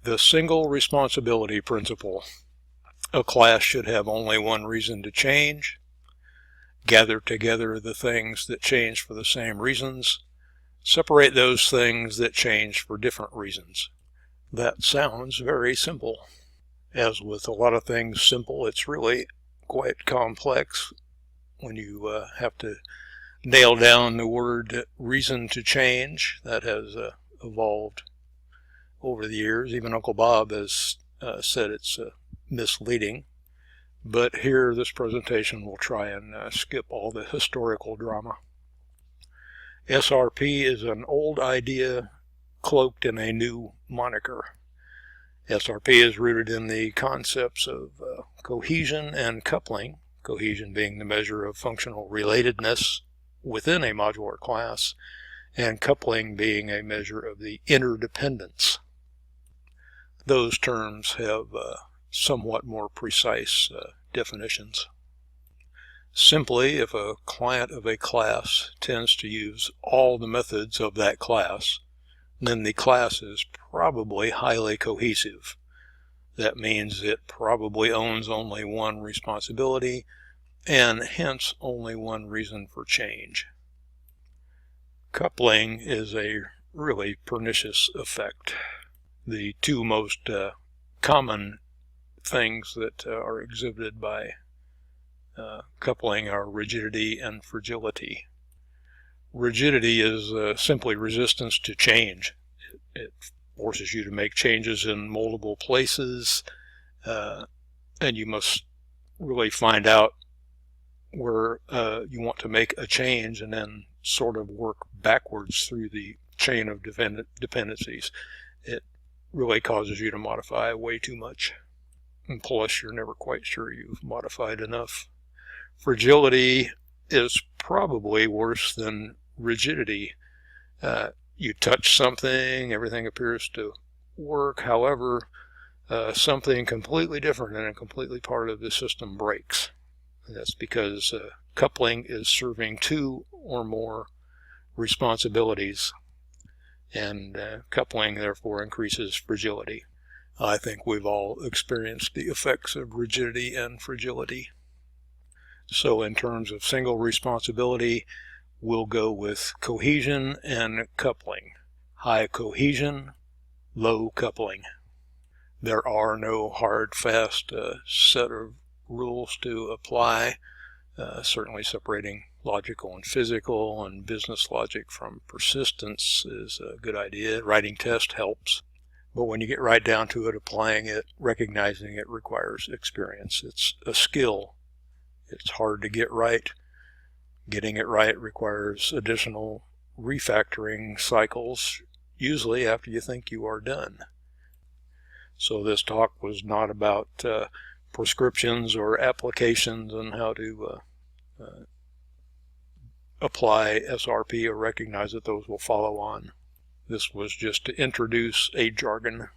The single responsibility principle. A class should have only one reason to change. Gather together the things that change for the same reasons. Separate those things that change for different reasons. That sounds very simple. As with a lot of things simple, it's really quite complex when you have to nail down the word reason to change. That has evolved over the years. Even Uncle Bob has said it's misleading. But here, this presentation will try and skip all the historical drama. SRP is an old idea cloaked in a new moniker. SRP is rooted in the concepts of cohesion and coupling, cohesion being the measure of functional relatedness within a modular class, and coupling being a measure of the interdependence. Those terms have somewhat more precise definitions. Simply, if a client of a class tends to use all the methods of that class, then the class is probably highly cohesive. That means it probably owns only one responsibility and hence only one reason for change. Coupling is a really pernicious effect. The two most common things that are exhibited by coupling are rigidity and fragility. Rigidity is simply resistance to change. It forces you to make changes in multiple places, and you must really find out where you want to make a change and then sort of work backwards through the chain of dependencies. It really causes you to modify way too much, and plus you're never quite sure you've modified enough. Fragility is probably worse than rigidity. You touch something, everything appears to work. However, something completely different and a completely part of the system breaks. And that's because coupling is serving two or more responsibilities, and coupling therefore increases fragility. I think we've all experienced the effects of rigidity and fragility. So in terms of single responsibility, we'll go with cohesion and coupling. High cohesion, low coupling. There are no hard, fast set of rules to apply. Certainly separating logical and physical and business logic from persistence is a good idea. Writing test helps. But when you get right down to it, applying it, recognizing it requires experience. It's a skill. It's hard to get right. Getting it right requires additional refactoring cycles, usually after you think you are done. So this talk was not about prescriptions or applications on how to apply SRP or recognize that those will follow on. This was just to introduce a jargon.